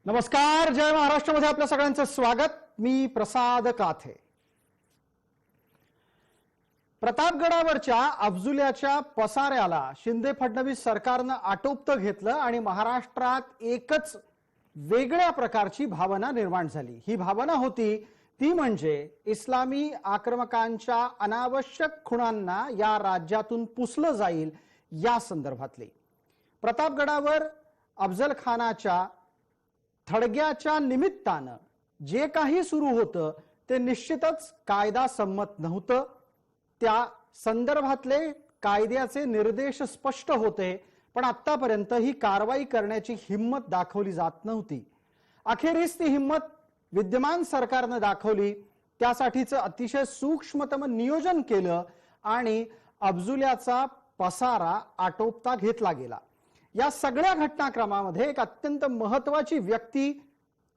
नमस्कार, जय महाराष्ट्र मध्ये आपल्या सगळ्यांचं स्वागत। मी प्रसाद काथे। प्रतापगडावरच्या अफजुल्याच्या पसाऱ्याला शिंदे फडणवीस सरकारनं आटोपतं घेतलं आणि महाराष्ट्रात एकच वेगळ्या प्रकारची भावना निर्माण झाली। ही भावना होती ती म्हणजे इस्लामी आक्रमकांच्या अनावश्यक खुणांना या राज्यातून पुसलं जाईल या संदर्भातली। प्रतापगडावर अफजल खानाच्या थडग्याच्या निमित्तानं जे काही सुरू होतं ते निश्चितच कायदा संमत नव्हतं। त्या संदर्भातले कायद्याचे निर्देश स्पष्ट होते, पण आतापर्यंत ही कारवाई करण्याची हिम्मत दाखवली जात नव्हती। अखेरीस ती हिम्मत विद्यमान सरकारने दाखवली। त्यासाठीचं अतिशय सूक्ष्मतम नियोजन केलं आणि अफजुल्याचा पसारा आटोपता घेतला गेला। या सगळ्या घटनाक्रमामध्ये एक अत्यंत महत्त्वाची व्यक्ती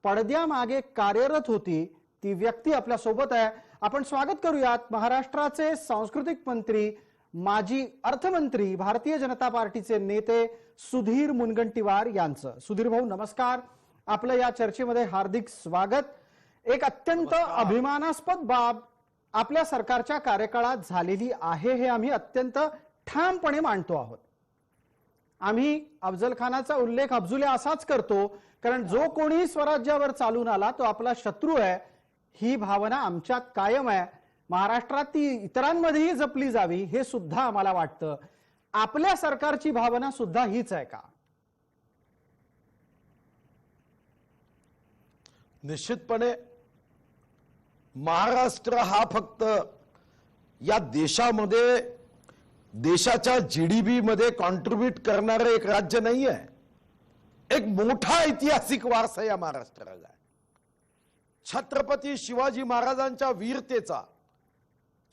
पडद्यामागे कार्यरत होती। ती व्यक्ती आपल्या सोबत आहे। आपण स्वागत करूयात महाराष्ट्राचे सांस्कृतिक मंत्री, माजी अर्थमंत्री, भारतीय जनता पार्टीचे नेते सुधीर मुनगंटीवार यांचं। सुधीर भाऊ नमस्कार, आपलं या चर्चेमध्ये हार्दिक स्वागत। एक अत्यंत अभिमानास्पद बाब आपल्या सरकारच्या कार्यकाळात झालेली आहे, हे आम्ही अत्यंत ठामपणे मांडतो आहोत। आम्ही अफजल खानाचा उल्लेख अफजुल्या असाच करतो, कारण जो कोणी स्वराज्यावर चालून आला तो आपला शत्रू आहे, ही भावना आमच्यात कायम आहे। महाराष्ट्रात ती इतरांमध्येही जपली जावी हे सुद्धा आम्हाला वाटतं। आपल्या सरकारची भावना सुद्धा हीच आहे का? निश्चितपणे महाराष्ट्र हा फक्त या देशामध्ये देशाच्या जीडीपी मध्ये कॉन्ट्रीब्यूट करणारे एक राज्य नाही आहे, एक मोठा ऐतिहासिक वारसा या महाराष्ट्राला आहे। छत्रपती शिवाजी महाराजांच्या वीरतेचा,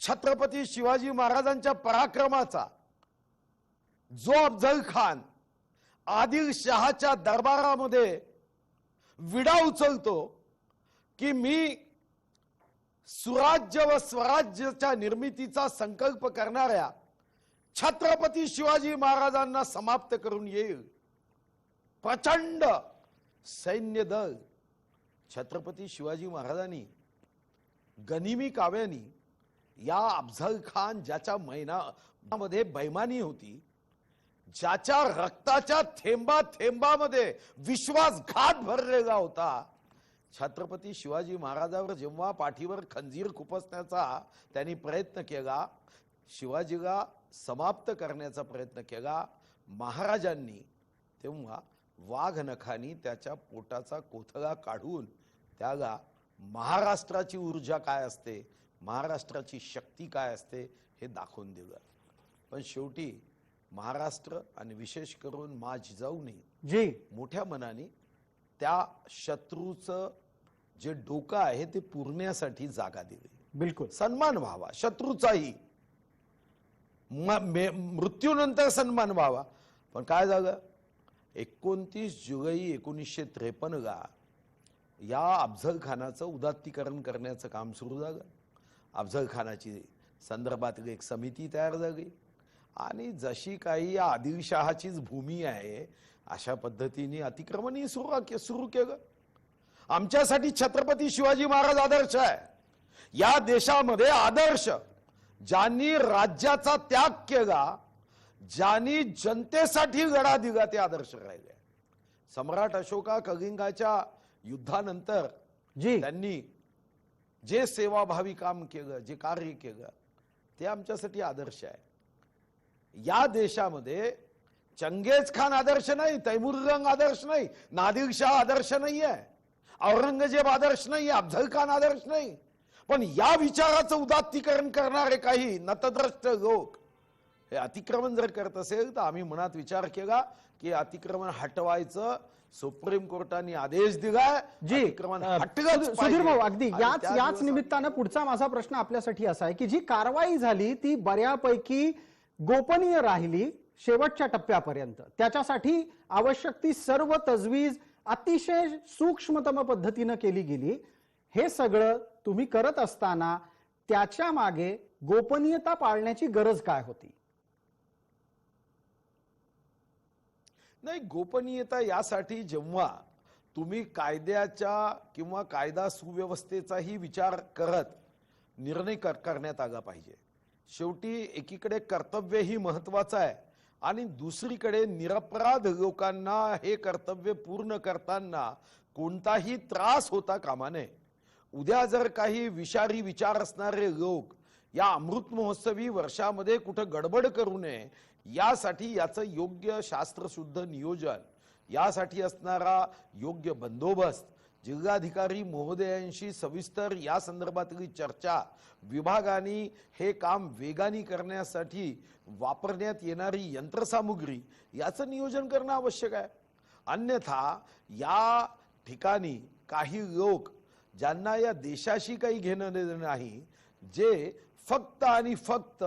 छत्रपती शिवाजी महाराजांच्या पराक्रमाचा जो अफजल खान आदिलशहाच्या दरबारामध्ये विडा उचलतो की मी सुराज्य व स्वराज्याच्या निर्मितीचा संकल्प करणाऱ्या छत्रपती शिवाजी महाराजांना समाप्त करून येईल, प्रचंड सैन्य दल छत्रपती शिवाजी महाराजांनी गनिमी काव्यानी या अफजल खान ज्याच्या मैदानामध्ये बैमानी होती, ज्याच्या रक्ताच्या थेंबा थेंबामध्ये विश्वासघात भरलेला होता, छत्रपती शिवाजी महाराजांवर जेव्हा पाठीवर खंजीर खुपसण्याचा त्यांनी प्रयत्न केला, शिवाजीला समाप्त करण्याचा प्रयत्न केला, महाराजांनी तेव्हा वाघ नखानी त्याच्या पोटाचा कोथळा काढून त्याला महाराष्ट्राची ऊर्जा काय असते, महाराष्ट्राची शक्ती काय असते हे दाखवून दिलं। पण शेवटी महाराष्ट्र आणि विशेष करून मा जिजाऊनी मोठ्या मनाने त्या शत्रूचं जे डोकं आहे ते पुरण्यासाठी जागा दिली। बिलकुल सन्मान व्हावा शत्रूचाही, मृत्यूनंतर सन्मान व्हावा। पण काय झालं, 29 जुलै 1953 ला या अफजल खानाचं उदात्तीकरण करण्याचं काम सुरू झालं। अफजल खानाची संदर्भात एक समिती तयार झाली आणि जशी काही या आदिलशहाचीच भूमी आहे अशा पद्धतीने अतिक्रमण सुरू केलं। आमच्यासाठी छत्रपती शिवाजी महाराज आदर्श आहे। या देशामध्ये आदर्श ज्यांनी राज्याचा त्याग केला, ज्यांनी जनतेसाठी लढा दिला, ते आदर्श राहिले। सम्राट अशोका कलिंगाच्या युद्धानंतर त्यांनी जे सेवाभावी काम केलं, जे कार्य केलं, ते आमच्यासाठी आदर्श आहे। या देशामध्ये चंगेज खान आदर्श नाही, तैमूरलंग आदर्श नाही, नादिरशाह आदर्श नाही आहे, औरंगजेब आदर्श नाही, अफजल खान आदर्श नाही। पण या विचाराचं उदात्तीकरण करणारे काही नतद्रष्ट लोक हे अतिक्रमण जर करत असेल तर आम्ही मनात विचार केला की अतिक्रमण हटवायचं सुप्रीम कोर्टाने आदेश दिलाय। अतिक्रमण हटलं। सुधीर भाऊ, अगदी याच निमित्तानं पुढचा माझा प्रश्न आपल्यासाठी असा आहे की जी कारवाई झाली ती बऱ्यापैकी गोपनीय राहिली शेवटच्या टप्प्यापर्यंत। त्याच्यासाठी आवश्यक ती सर्व तजवीज अतिशय सूक्ष्मतम पद्धतीने केली गेली। हे सगळं तुम्ही करत असताना त्याच्या मागे गोपनीयता पाळण्याची गरज काय होती? नाही, गोपनीयता यासाठी जेव्हा तुम्ही कायद्याच्या किंवा कायदा सुव्यवस्थेचाही विचार करत निर्णय करण्यात आला पाहिजे. शेवटी एकीकडे कर्तव्यही महत्वाचं आहे आणि दुसरीकडे निरपराध लोकांना हे कर्तव्य पूर्ण करताना कोणताही त्रास होता कामा नये. उद्या जर काही विषारी विचार असणारे लोक या अमृत महोत्सवी वर्षामध्ये कुठं गडबड करू नये यासाठी याचं योग्य शास्त्रशुद्ध नियोजन, यासाठी असणारा योग्य बंदोबस्त, जिल्हाधिकारी महोदयांशी सविस्तर या संदर्भातली चर्चा, विभागाने हे काम वेगाने करण्यासाठी वापरण्यात येणारी यंत्रसामुग्री याचं नियोजन करणं आवश्यक आहे. अन्यथा या ठिकाणी काही लोक ज्यांना या देशाशी काही घेणं देणं नाही, जे फक्त आणि फक्त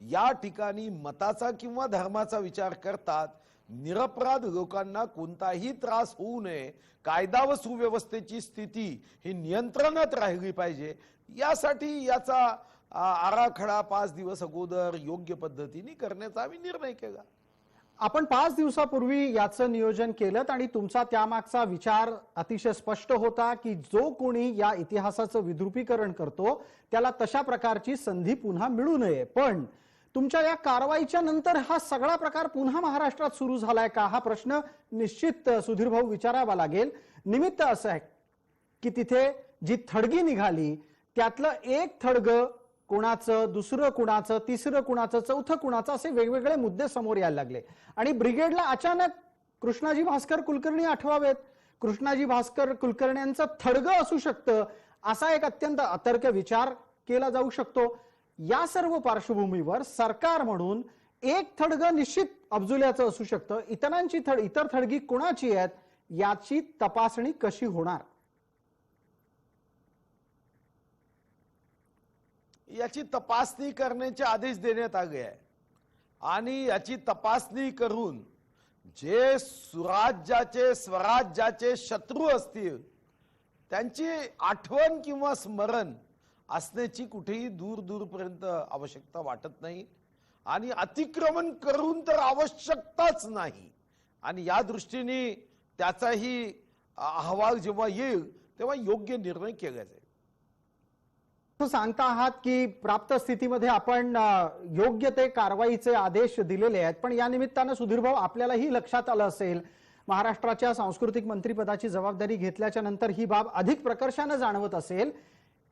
या ठिकाणी मताचा किंवा धर्माचा विचार करतात, निरपराध लोकांना कोणताही त्रास होऊ नये, कायदा व सुव्यवस्थेची स्थिती ही नियंत्रणात राहिली पाहिजे, यासाठी याचा आराखडा 5 दिवस अगोदर योग्य पद्धतीने करण्याचा आम्ही निर्णय केला. आपण 5 दिवसापूर्वी याचं नियोजन केलं आणि तुमचा त्यामागचा विचार अतिशय स्पष्ट होता की जो कोणी या इतिहासाचं विद्रुपीकरण करतो त्याला तशा प्रकारची संधी पुन्हा मिळू नये. पण तुमच्या या कारवाईच्या नंतर हा सगळा प्रकार पुन्हा महाराष्ट्रात सुरू झालाय का, हा प्रश्न निश्चित सुधीर भाऊ विचारावा लागेल. निमित्त असं आहे की तिथे जी थडगी निघाली त्यातलं एक थडगं कुणाचं, दुसरं कुणाचं, तिसरं कुणाचं, चौथं कुणाचं, असे वेगवेगळे मुद्दे समोर यायला लागले आणि ब्रिगेडला अचानक कृष्णाजी भास्कर कुलकर्णी आठवावेत. कृष्णाजी भास्कर कुलकर्ण्यांचं थडगं असू शकतं असा एक अत्यंत अतर्क विचार केला जाऊ शकतो. या सर्व पार्श्वभूमीवर सरकार म्हणून एक थडगं निश्चित अब्जुल्याचं असू शकतं, इतर थडगी कोणाची आहेत याची तपासणी कशी होणार? याची तपासणी करण्याचे आदेश देण्यात आले आहे आणि याची तपासणी करून जे सुराज्याचे स्वराज्याचे शत्रू असतील त्यांची आठवण किंवा स्मरण असण्याची कुठेही दूर दूरपर्यंत आवश्यकता वाटत नाही आणि अतिक्रमण करून तर आवश्यकताच नाही. आणि या दृष्टीने त्याचाही अहवाल जेव्हा येईल तेव्हा योग्य निर्णय केला जाईल. सांगता आहात की प्राप्त स्थितीमध्ये आपण योग्य ते कारवाईचे आदेश दिलेले आहेत, पण या निमित्तानं सुधीर भाऊ आपल्यालाही लक्षात आलं असेल, महाराष्ट्राच्या सांस्कृतिक मंत्रिपदाची जबाबदारी घेतल्याच्या नंतर ही बाब अधिक प्रकर्षाने जाणवत असेल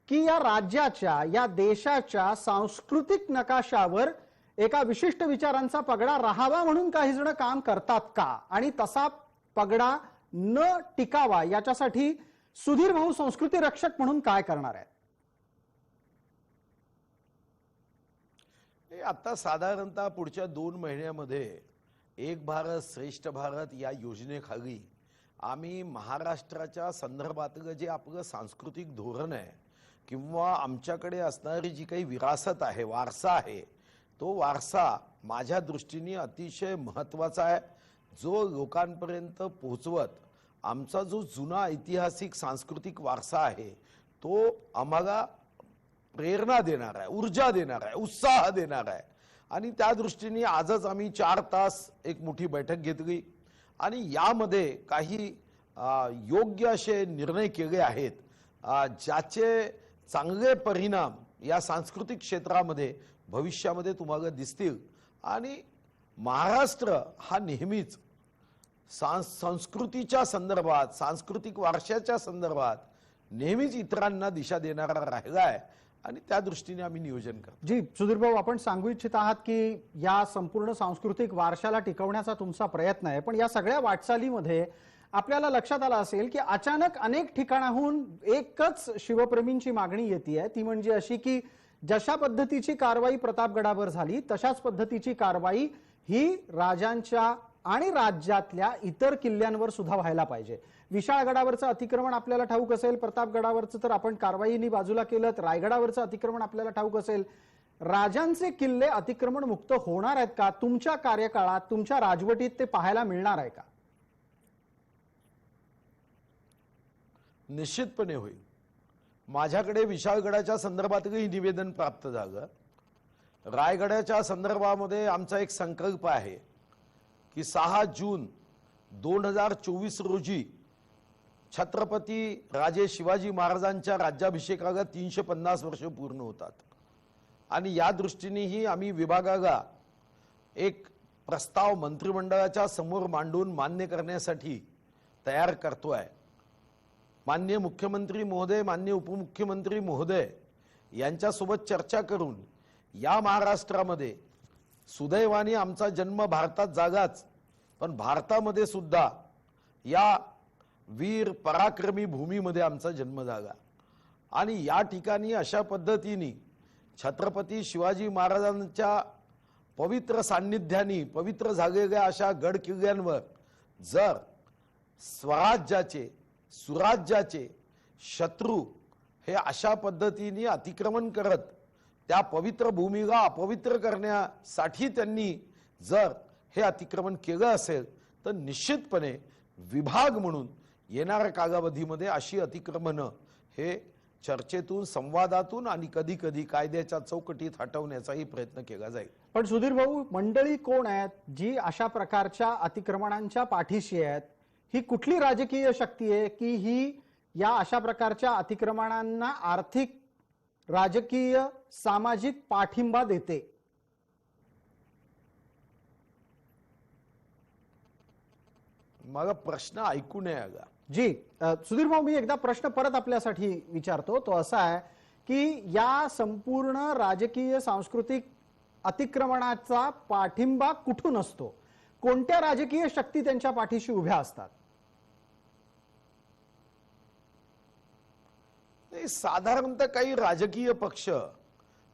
की या राज्याच्या, या देशाच्या सांस्कृतिक नकाशावर एका विशिष्ट विचारांचा पगडा राहावा म्हणून काही जण काम करतात का, आणि तसा पगडा न टिकावा याच्यासाठी सुधीर भाऊ संस्कृती रक्षक म्हणून काय करणार आहेत? आता साधारणतः पुढच्या 2 महिन्यामध्ये एक भारत श्रेष्ठ भारत या योजनेखाली आम्ही महाराष्ट्राच्या संदर्भातलं जे आपलं सांस्कृतिक धोरण आहे किंवा आमच्याकडे असणारी जी काही विरासत आहे, वारसा आहे, तो वारसा माझ्या दृष्टीने अतिशय महत्त्वाचा आहे, जो लोकांपर्यंत पोहोचवत आमचा जो जुना ऐतिहासिक सांस्कृतिक वारसा आहे तो आम्हाला प्रेरणा देणार आहे, ऊर्जा देणार आहे, उत्साह देणार आहे. आणि त्या दृष्टीने आजच आम्ही 4 तास एक मोठी बैठक घेतली आणि यामध्ये काही योग्य असे निर्णय केले आहेत ज्याचे चांगले परिणाम या सांस्कृतिक क्षेत्रामध्ये भविष्यामध्ये तुम्हाला दिसतील. आणि महाराष्ट्र हा नेहमीच संस्कृतीच्या संदर्भात, सांस्कृतिक वारशाच्या संदर्भात नेहमीच इतरांना दिशा देणारा राहिला आहे आणि त्या दृष्टीने आम्ही नियोजन करतो. जी सुधीर भाऊ, आपण सांगू इच्छित आहात की या संपूर्ण सांस्कृतिक वारशाला टिकवण्याचा तुमचा प्रयत्न आहे, पण या सगळ्या वाटचालीमध्ये आपल्याला लक्षात आलं असेल की अचानक अनेक ठिकाणाहून एकच शिवप्रेमींची मागणी येते, ती म्हणजे अशी की जशा पद्धतीची कारवाई प्रतापगडावर झाली तशाच पद्धतीची कारवाई ही राजांच्या आणि राज्यातल्या इतर किल्ल्यांवर सुद्धा व्हायला पाहिजे. विशाळगडावरचं अतिक्रमण आपल्याला ठाऊक असेल, प्रतापगडावरचं तर आपण कारवाईनी बाजूला केलं, रायगडावरचं अतिक्रमण आपल्याला ठाऊक असेल. राजांचे किल्ले अतिक्रमण मुक्त होणार आहेत का तुमच्या कार्यकाळात, तुमच्या राजवटीत ते पाहायला मिळणार आहे का? निश्चितपणे होईल. माझ्याकडे विशाळगडाच्या संदर्भातही निवेदन प्राप्त झालं. रायगडाच्या संदर्भामध्ये आमचा एक संकल्प आहे की 6 जून 2024 रोजी छत्रपती राजे शिवाजी महाराजांच्या राज्याभिषेकाला 350 वर्ष पूर्ण होतात आणि या दृष्टीनेही आम्ही विभागाला एक प्रस्ताव मंत्रिमंडळाच्या समोर मांडून मान्य करण्यासाठी तयार करतोय। माननीय मुख्यमंत्री महोदय, माननीय उपमुख्यमंत्री महोदय यांच्यासोबत चर्चा करून या महाराष्ट्रामध्ये सुदैवाने आमचा जन्म भारतात जागाच, पण भारतामध्ये सुद्धा या वीर पराक्रमी भूमीमध्ये आमचा जन्म जागा आणि या ठिकाणी अशा पद्धतीने छत्रपती शिवाजी महाराजांच्या पवित्र सान्निध्याने पवित्र झालेल्या अशा गड किल्ल्यांवर जर स्वराज्याचे सुराज्याचे शत्रू हे अशा पद्धतीने अतिक्रमण करत त्या पवित्र भूमीला अपवित्र करण्यासाठी त्यांनी जर हे अतिक्रमण केलं असेल तर निश्चितपणे विभाग म्हणून येणाऱ्या कालावधीमध्ये अशी अतिक्रमणं हे चर्चेतून संवादातून आणि कधी कधी कायद्याच्या चौकटीत हटवण्याचाही प्रयत्न केला जाईल। पण सुधीर भाऊ, मंडळी कोण आहेत जी अशा प्रकारच्या अतिक्रमणांच्या पाठीशी आहेत? ही कुठली राजकीय शक्ती आहे की ही या अशा प्रकारच्या अतिक्रमणांना आर्थिक, राजकीय, सामाजिक पाठिंबा देते? मला प्रश्न ऐकू नये आला जी सुधीर भाऊ, मी एकदा प्रश्न परत आपल्यासाठी विचारतो। तो असा आहे की या संपूर्ण राजकीय सांस्कृतिक अतिक्रमणाचा पाठिंबा कुठून असतो? कोणत्या राजकीय शक्ती त्यांच्या पाठीशी उभ्या असतात? साधारणतः काही राजकीय पक्ष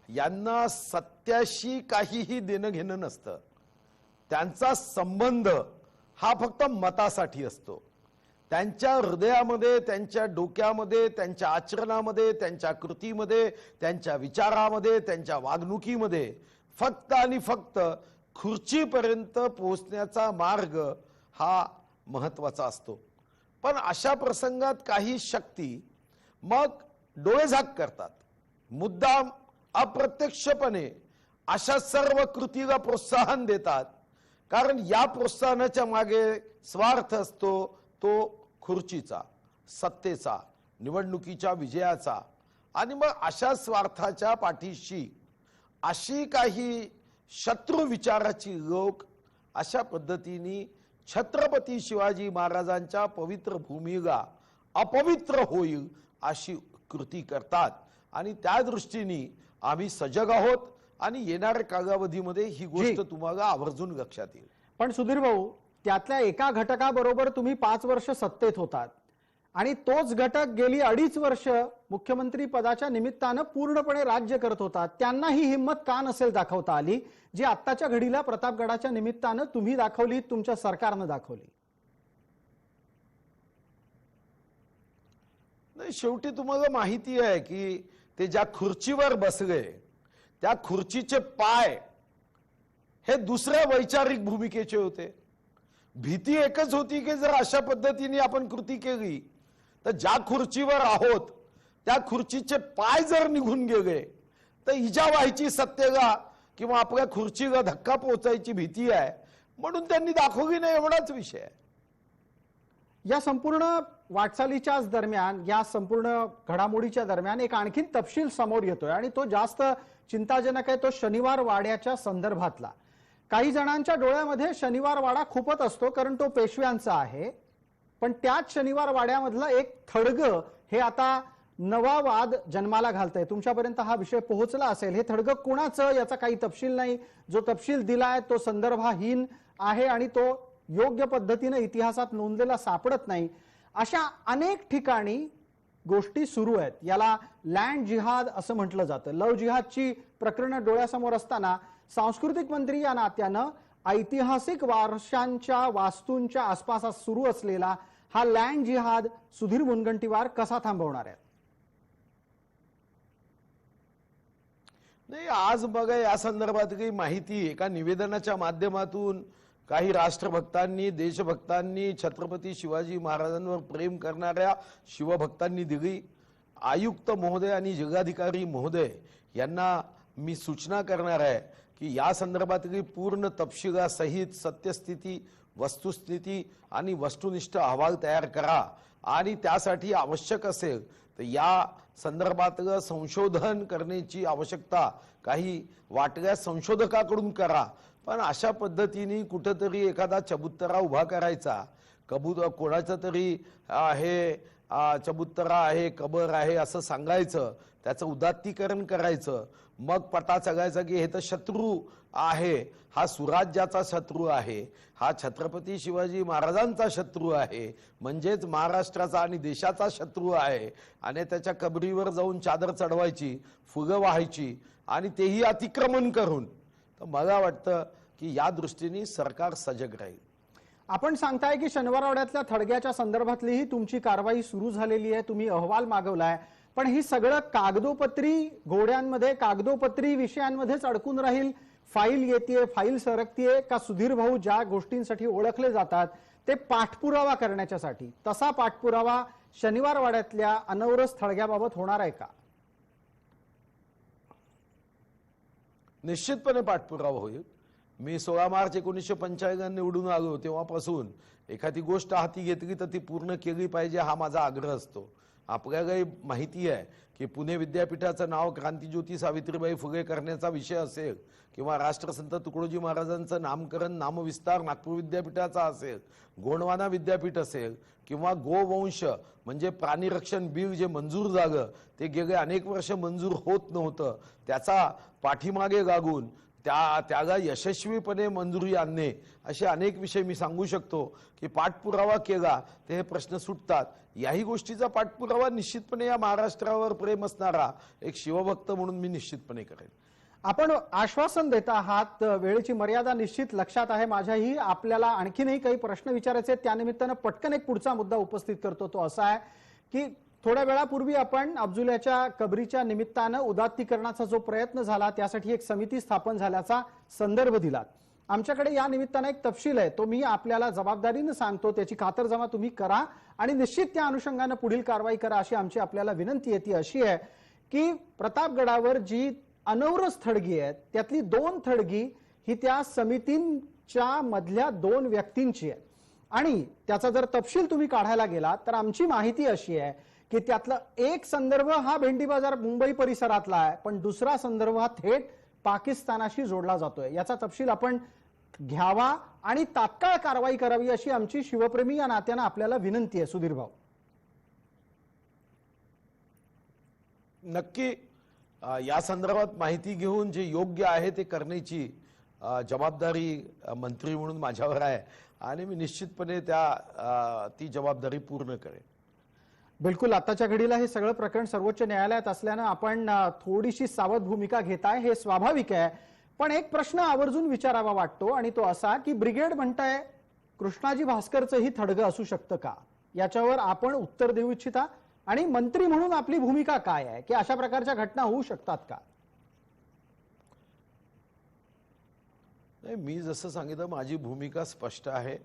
यांना सत्याशी काहीही देणं घेणं नसतं। त्यांचा संबंध हा फक्त मतासाठी असतो। त्यांच्या हृदयामध्ये, त्यांच्या डोक्यामध्ये, त्यांच्या आचरणामध्ये, त्यांच्या कृतीमध्ये, त्यांच्या विचारामध्ये, त्यांच्या वागणुकीमध्ये फक्त आणि फक्त खुर्चीपर्यंत पोहोचण्याचा मार्ग हा महत्त्वाचा असतो। पण अशा प्रसंगात काही शक्ती मग डोळेझाक करतात, मुद्दाम अप्रत्यक्षपणे अशा सर्व कृतीला प्रोत्साहन देतात, कारण या प्रोत्साहनाच्या मागे स्वार्थ असतो, तो खुर्चीचा, सत्तेचा, निवडणुकीच्या विजयाचा। आणि मग अशा स्वार्थाच्या पाठीशी अशी काही शत्रू विचाराची लोक अशा पद्धतीने छत्रपती शिवाजी महाराजांच्या पवित्र भूमीला अपवित्र होईल अशी कृती करतात आणि त्या दृष्टीने आम्ही सजग आहोत आणि येणाऱ्या कालावधीमध्ये ही गोष्ट तुम्हाला आवर्जून लक्षात येईल। पण सुधीर भाऊ, त्यातल्या एका घटकाबरोबर तुम्ही 5 वर्ष सत्तेत होतात आणि तोच घटक गेली 2.5 वर्ष मुख्यमंत्री पदाच्या निमित्तानं पूर्णपणे राज्य करत होता। त्यांना ही हिंमत का नसेल दाखवता आली जी आत्ताच्या घडीला प्रतापगडाच्या निमित्तानं तुम्ही दाखवली, तुमच्या सरकारनं दाखवली? नाही, शेवटी तुम्हाला माहिती आहे की ते ज्या खुर्चीवर बसले त्या खुर्चीचे पाय हे दुसऱ्या वैचारिक भूमिकेचे होते। भीती एकच होती की जर अशा पद्धतीने आपण कृती केली तर ज्या खुर्चीवर आहोत त्या खुर्चीचे पाय जर निघून गेले तर इजा व्हायची सत्तेला किंवा आपल्या खुर्चीला धक्का पोहोचायची भीती आहे, म्हणून त्यांनी दाखवली नाही, एवढाच विषय आहे। या संपूर्ण वाटचालीच्याच दरम्यान, या संपूर्ण घडामोडीच्या दरम्यान एक आणखीन तपशील समोर येतोय आणि तो जास्त चिंताजनक आहे। तो शनिवार वाड्याच्या संदर्भातला। काही जणांच्या डोळ्यामध्ये शनिवार वाडा खूपच असतो कारण तो पेशव्यांचा आहे, पण त्याच शनिवार वाड्यामधला एक थडगं हे आता नवा वाद जन्माला घालतंय। तुमच्यापर्यंत हा विषय पोहोचला असेल। हे थडगं कोणाचं याचा काही तपशील नाही। जो तपशील दिलाय तो संदर्भहीन आहे आणि तो योग्य पद्धतीने इतिहासात नोंदलेला सापडत नाही। अशा अनेक ठिकाणी गोष्टी सुरू आहेत। याला लँड जिहाद असं म्हटलं जातं। लव जिहादची प्रकरणं डोळ्यासमोर असताना सांस्कृतिक मंत्री या नात्यानं ऐतिहासिक वारशांच्या, वास्तूंच्या आसपास सुरू असलेला हा लँड जिहाद सुधीर मुनगंटीवार कसा थांबवणार आहे? नाही, आज बघा या संदर्भात काही माहिती एका निवेदनाच्या माध्यमातून काही राष्ट्रभक्तांनी, देशभक्तांनी, छत्रपती शिवाजी महाराजांवर प्रेम करणाऱ्या शिवभक्तांनी दिली। आयुक्त महोदय आणि जिल्हाधिकारी महोदय यांना मी सूचना करणार आहे की या संदर्भातली पूर्ण तपशिलासहित सत्यस्थिती, वस्तुस्थिती आणि वस्तुनिष्ठ अहवाल तयार करा आणि त्यासाठी आवश्यक असेल तर या संदर्भातलं संशोधन करण्याची आवश्यकता काही वाटल्यास संशोधकाकडून करा, पण अशा पद्धतीने कुठंतरी एखादा चबुतरा उभा करायचा, कोणाचं तरी हे चबुतरा आहे, कबर आहे असं सांगायचं, त्याचं उदात्तीकरण करायचं, मग पता सांगायचा की हे तर शत्रू आहे, हा सुराज्याचा शत्रू आहे, हा छत्रपती शिवाजी महाराजांचा शत्रू आहे, म्हणजेच महाराष्ट्राचा आणि देशाचा शत्रू आहे, आणि त्याच्या कबरीवर जाऊन चादर चढवायची, फुगं व्हायची आणि तेही अतिक्रमण करून. तर मला वाटतं की या दृष्टीने सरकार सजग राहील. आपण सांगताय की शनिवारवाड्यातल्या थडग्याच्या संदर्भातली ही तुमची कारवाई सुरू झालेली आहे, तुम्ही अहवाल मागवलाय, पण ही सगळं कागदोपत्री घोड्यांमध्ये कागदोपत्री विषयांमध्येच अडकून राहील? फाईल येते, फाईल सरकतीये का सुधीर भाऊ ज्या गोष्टींसाठी ओळखले जातात ते पाठपुरावा करण्याच्यासाठी, तसा पाठपुरावा शनिवारवाड्यातल्या अनवरस थडग्याबाबत होणार आहे का? निश्चितपणे पाठपुरावा होईल. मी 16 मार्च 1995 निवडून आलो तेव्हापासून एखादी गोष्ट हाती घेतली तर ती पूर्ण केली पाहिजे हा माझा आग्रह असतो. आपल्यालाही माहिती आहे की पुणे विद्यापीठाचं नाव क्रांतिज्योती सावित्रीबाई फुले करण्याचा विषय असेल किंवा राष्ट्रसंत तुकडोजी महाराजांचं नामकरण नामविस्तार नागपूर विद्यापीठाचा असेल, गोंडवाना विद्यापीठ असेल किंवा गोवंश म्हणजे प्राणीरक्षण बिल जे मंजूर झालं ते गेले अनेक वर्ष मंजूर होत नव्हतं, त्याचा पाठीमागे लागून त्याला यशस्वीपणे मंजुरी आणणे, असे अनेक विषय मी सांगू शकतो की पाठपुरावा केला ते हे प्रश्न सुटतात. याही गोष्टीचा पाठपुरावा निश्चितपणे या महाराष्ट्रावर प्रेम असणारा एक शिवभक्त म्हणून मी निश्चितपणे करेन. आपण आश्वासन देत आहात, वेळेची मर्यादा निश्चित लक्षात आहे माझ्याही. आपल्याला आणखीनही काही प्रश्न विचारायचे आहेत, त्यानिमित्तानं पटकन एक पुढचा मुद्दा उपस्थित करतो. तो असा आहे की थोड्या वेळापूर्वी आपण अब्जुल्याच्या कबरीच्या निमित्तानं उदात्तीकरणाचा जो प्रयत्न झाला त्यासाठी एक समिती स्थापन झाल्याचा संदर्भ दिलात. आमच्याकडे या निमित्तानं एक तपशील आहे, तो मी आपल्याला जबाबदारीने सांगतो, त्याची खातरजमा तुम्ही करा आणि निश्चित त्या अनुषंगाने पुढील कारवाई करा अशी आमची आपल्याला विनंती आहे. ती अशी आहे की प्रतापगडावर जी अनवरस थडगी आहेत त्यातली 2 थडगी ही त्या समितींच्या मधल्या 2 व्यक्तींची आहे आणि त्याचा जर तपशील तुम्ही काढायला गेला तर आमची माहिती अशी आहे की त्यातला एक संदर्भ हा भेंडी बाजार मुंबई परिसरातला आहे, पण दुसरा संदर्भ हा थेट पाकिस्तानाशी जोडला जातोय. याचा तपशील आपण घ्यावा आणि तात्काळ कारवाई करावी अशी आमची शिवप्रेमी या नात्यानं आपल्याला विनंती आहे. सुधीर भाऊ, नक्की या संदर्भात माहिती घेऊन जे योग्य आहे ते करण्याची जबाबदारी मंत्री म्हणून माझ्यावर आहे आणि मी निश्चितपणे ती जबाबदारी पूर्ण करेन. बिलकुल. आताच्या घडीला हे सगळं प्रकरण सर्वोच्च न्यायालयात असल्यानं आपण थोडीशी सावध भूमिका घेताय, हे स्वाभाविक आहे. पण एक प्रश्न आवर्जून विचारावा वाटतो आणि तो असा की ब्रिगेड म्हणताय कृष्णाजी भास्करचं ही थडगं असू शकतं का, याच्यावर आपण उत्तर देऊ इच्छिता आणि मंत्री म्हणून आपली भूमिका काय आहे की अशा प्रकारच्या घटना होऊ शकतात का? नाही, मी जसं सांगितलं माझी भूमिका स्पष्ट आहे.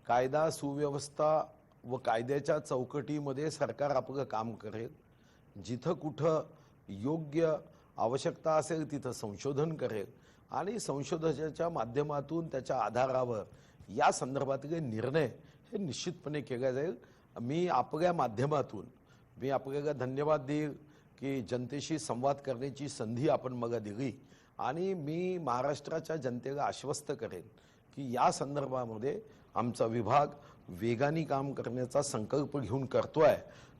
कायदा सुव्यवस्था व कायद्याच्या चौकटीमध्ये सरकार आपलं काम करेल. जिथं कुठं योग्य आवश्यकता असेल तिथं संशोधन करेल आणि संशोधनाच्या माध्यमातून त्याच्या आधारावर या संदर्भातले निर्णय हे निश्चितपणे केले जाईल. मी आपल्या माध्यमातून मी आपल्याला धन्यवाद देईल की जनतेशी संवाद करण्याची संधी आपण मला दिली आणि मी महाराष्ट्राच्या जनतेला आश्वस्त करेन की या संदर्भामध्ये आमचा विभाग वेगाने काम करण्याचा संकल्प घेऊन करतोय.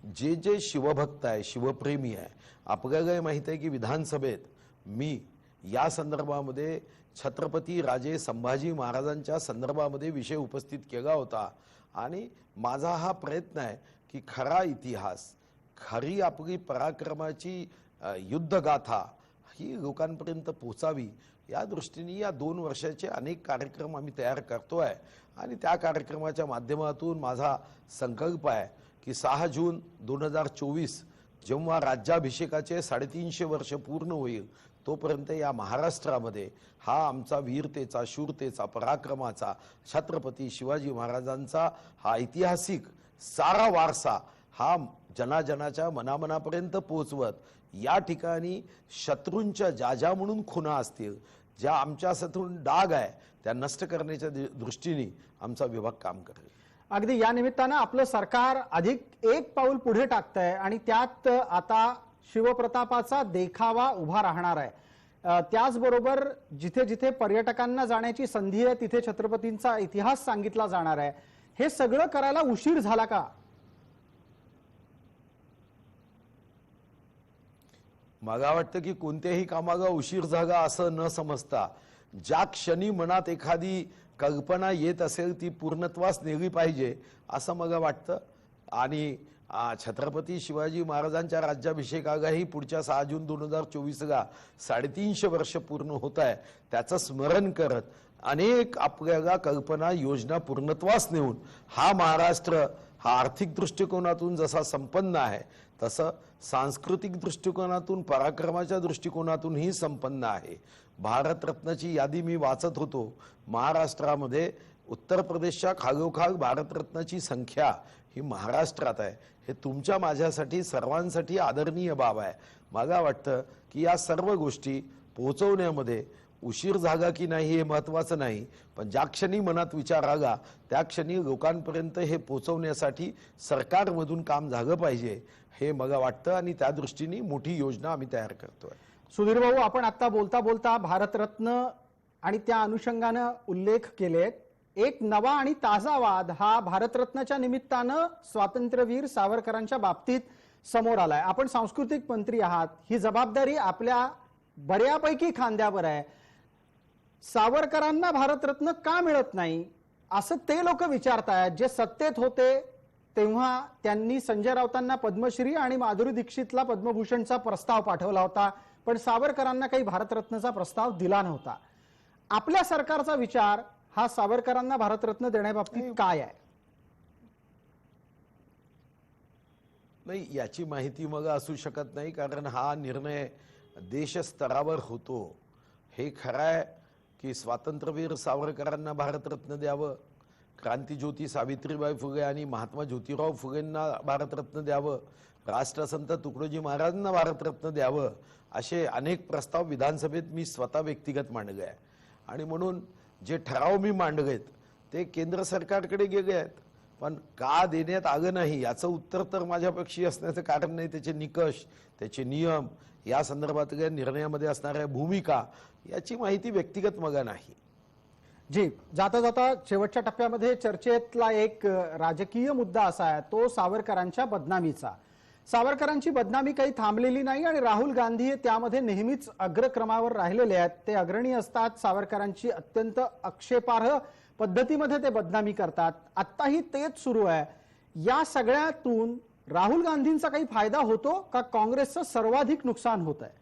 जे शिवभक्त आहे, शिवप्रेमी आहे, आपल्याला माहित आहे की विधानसभेत मी या संदर्भामध्ये छत्रपती राजे संभाजी महाराजांच्या संदर्भामध्ये विषय उपस्थित केला होता आणि माझा हा प्रयत्न आहे की खरा इतिहास, खरी आपली पराक्रमाची युद्धगाथा ही लोकांपर्यंत पोचावी या दृष्टीने या 2 वर्षाचे अनेक कार्यक्रम आम्ही तयार करतोय आणि त्या कार्यक्रमाच्या माध्यमातून माझा संकल्प आहे की 6 जून 2024 जेव्हा राज्याभिषेकाचे 350 वर्ष पूर्ण होईल तोपर्यंत या महाराष्ट्रामध्ये हा आमचा वीरतेचा, शूरतेचा, पराक्रमाचा छत्रपती शिवाजी महाराजांचा हा ऐतिहासिक सारा वारसा हा जनाजनाच्या मनामनापर्यंत पोहोचवत या ठिकाणी शत्रूंच्या ज्या म्हणून खुणा असतील, ज्या आमच्यातून डाग आहे त्या नष्ट करण्याच्या दृष्टीने आमचा विभाग काम करेल. अगदी या निमित्तानं आपलं सरकार अधिक एक पाऊल पुढे टाकतंय आणि त्यात आता शिवप्रतापाचा देखावा उभा राहणार आहे। त्याचबरोबर जिथे जिथे पर्यटकांना जाण्याची संधी आहे तिथे छत्रपतींचा इतिहास सांगितला जाणार आहे। हे सगळं करायला उशीर झाला का? मला वाटतं की कोणत्याही कामाला उशीर झाला असं न समजता ज्या क्षणी मनात एखादी कल्पना येत असेल ती पूर्णत्वास नेली पाहिजे असं मला वाटतं। आणि छत्रपती शिवाजी महाराजांच्या राज्याभिषेकालाही पुढच्या 6 जून 2024ला 350 वर्ष पूर्ण होत आहे। त्याचं स्मरण करत अनेक आपल्याला कल्पना योजना पूर्णत्वास नेऊन हा महाराष्ट्र हा आर्थिक दृष्टिकोनातून जसा संपन्न आहे तसं सांस्कृतिक दृष्टिकोनातून पराक्रमाच्या दृष्टिकोनातूनही संपन्न आहे। भारतरत्नाची यादी मी वाचत होतो। महाराष्ट्रामध्ये उत्तर प्रदेशच्या खालोखाल भारतरत्नाची संख्या ही महाराष्ट्रात आहे। हे तुमच्या माझ्यासाठी सर्वांसाठी आदरणीय बाब आहे। मला वाटतं की या सर्व गोष्टी पोहोचवण्यामध्ये उशीर झाला की नाही हे महत्त्वाचं नाही, पण ज्या क्षणी मनात विचार आला त्या क्षणी लोकांपर्यंत हे पोहोचवण्यासाठी सरकारमधून काम झालं पाहिजे हे मला वाटतं आणि त्या दृष्टीने मोठी योजना आम्ही तयार करतोय। सुधीर भाऊ, आपण आता बोलता बोलता भारतरत्न आणि त्या अनुषंगानं उल्लेख केलेत। एक नवा आणि ताजा वाद हा भारतरत्नाच्या निमित्तानं स्वातंत्र्यवीर सावरकरांच्या बाबतीत समोर आलाय। आपण सांस्कृतिक मंत्री आहात, ही जबाबदारी आपल्या बऱ्यापैकी खांद्यावर आहे। सावरकरांना भारतरत्न का मिळत नाही असं ते लोक विचारतायत जे सत्तेत होते तेव्हा त्यांनी संजय राऊतांना पद्मश्री आणि माधुरी दीक्षितला पद्मभूषणचा प्रस्ताव पाठवला होता, पण सावरकरांना काही भारतरत्नचा प्रस्ताव दिला नव्हता। आपल्या सरकारचा विचार हा सावरकरांना भारतरत्न देण्याबाबतीत काय आहे? नाही, याची माहिती मग असू शकत नाही, कारण हा निर्णय देशस्तरावर होतो। हे खरं आहे की स्वातंत्र्यवीर सावरकरांना भारतरत्न द्यावं, क्रांतिज्योती सावित्रीबाई फुले आणि महात्मा ज्योतिराव फुलेंना भारतरत्न द्यावं, राष्ट्रसंत तुकडोजी महाराजांना भारतरत्न द्यावं, असे अनेक प्रस्ताव विधानसभेत मी स्वतः व्यक्तिगत मांडले आहे। आणि म्हणून जे ठराव मी मांडलेत ते केंद्र सरकारकडे गेले आहेत, पण का देण्यात आलं नाही याचं उत्तर तर माझ्यापेक्षा असण्याचं कारण नाही। त्याचे निकष, त्याचे नियम, या संदर्भातल्या निर्णयामध्ये असणाऱ्या भूमिका याची माहिती व्यक्तिगत मला नाही। जी, जाता जाता शेवटच्या टप्प्यामध्ये चर्चेतला एक राजकीय मुद्दा असा आहे तो सावरकरांच्या बदनामीचा। सावरकरांची बदनामी काही थांबलेली नाही आणि राहुल गांधी त्यामध्ये नेहमीच अग्रक्रमावर राहिलेले आहेत। ते अग्रणी असतात, सावरकरांची अत्यंत आक्षेपार्ह पद्धतीमध्ये ते बदनामी करतात। आत्ताही तेच सुरू आहे। या सगळ्यातून राहुल गांधींचा काही फायदा होतो का काँग्रेसचं सर्वाधिक नुकसान होत आहे?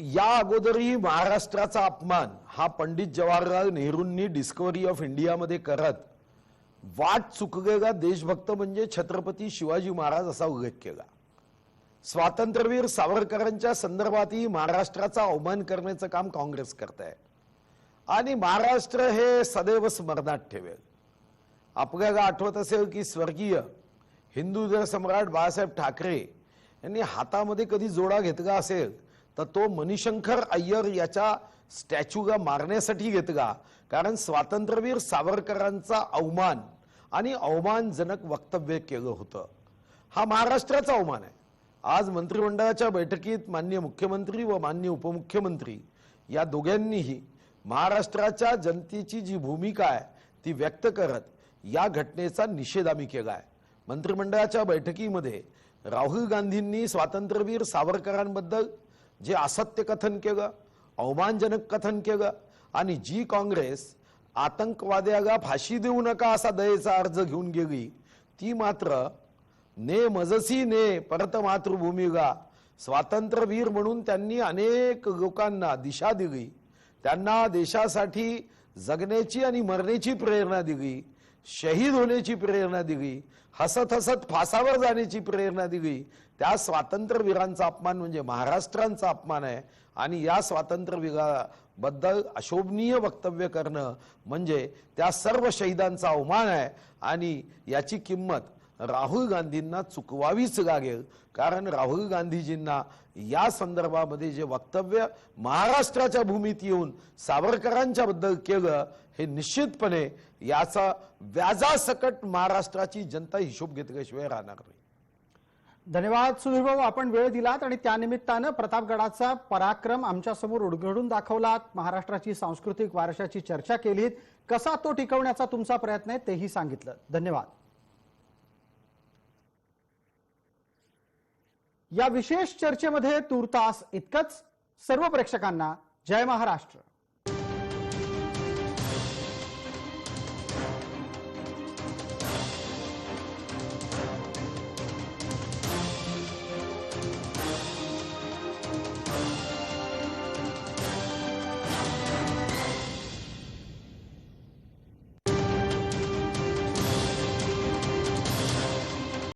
या अगोदरही महाराष्ट्राचा अपमान हा पंडित जवाहरलाल नेहरूंनी डिस्कव्हरी ऑफ इंडियामध्ये करत वाट चुकलेला देशभक्त म्हणजे छत्रपती शिवाजी महाराज असा उल्लेख केला। स्वातंत्र्यवीर सावरकरांच्या संदर्भातही महाराष्ट्राचा अवमान करण्याचं काम काँग्रेस करत आहे आणि महाराष्ट्र हे सदैव स्मरणात ठेवेल। आपल्याला आठवत असेल की स्वर्गीय हिंदू सम्राट बाळासाहेब ठाकरे यांनी हातामध्ये कधी जोडा घेतला असेल तर तो मणिशंकर अय्यर याच्या स्टॅच्यूला मारण्यासाठी घेतला, कारण स्वातंत्र्यवीर सावरकरांचा अवमान आणि अवमानजनक वक्तव्य केलं होतं। हा महाराष्ट्राचा अवमान आहे। आज मंत्रिमंडळाच्या बैठकीत माननीय मुख्यमंत्री व माननीय उपमुख्यमंत्री या दोघांनीही महाराष्ट्राच्या जनतेची जी भूमिका आहे ती व्यक्त करत या घटनेचा निषेध आम्ही केला आहे। मंत्रिमंडळाच्या बैठकीमध्ये राहुल गांधींनी स्वातंत्र्यवीर सावरकरांबद्दल जे असत्य कथन केलं, अवमानजनक कथन केलं आणि जी काँग्रेस आतंकवाद्याला फाशी देऊ नका असा दयेचा अर्ज घेऊन गेली ती मात्र ने मजसी ने परत मातृभूमीला स्वातंत्र्यवीर म्हणून त्यांनी अनेक लोकांना दिशा दिली, त्यांना देशासाठी जगण्याची आणि मरण्याची प्रेरणा दिली, शहीद होण्याची प्रेरणा दिली, हसत हसत फासावर जाण्याची प्रेरणा दिली। त्या स्वातंत्र्यवीरांचा अपमान म्हणजे महाराष्ट्राचा अपमान आहे आणि या स्वातंत्र्यवीराबद्दल अशोभनीय वक्तव्य करणं म्हणजे त्या सर्व शहीदांचा अवमान आहे आणि याची किंमत राहुल गांधींना चुकवावीच लागेल, कारण राहुल गांधीजींना या संदर्भामध्ये जे वक्तव्य महाराष्ट्राच्या भूमीत येऊन सावरकरांच्या बद्दल केलं, हे निश्चितपणे याचा व्याजासकट महाराष्ट्राची जनता हिशोब घेतल्याशिवाय राहणार नाही. धन्यवाद सुधीर भाऊ, आपण वेळ दिलात आणि त्यानिमित्तानं प्रतापगडाचा पराक्रम आमच्या समोर उलगडून दाखवलात. महाराष्ट्राची सांस्कृतिक वारशाची चर्चा केलीत. कसा तो टिकवण्याचा तुमचा प्रयत्न आहे तेही सांगितलं. धन्यवाद. या विशेष चर्चेमध्ये तूर्तास इतकंच. सर्व प्रेक्षकांना जय महाराष्ट्र.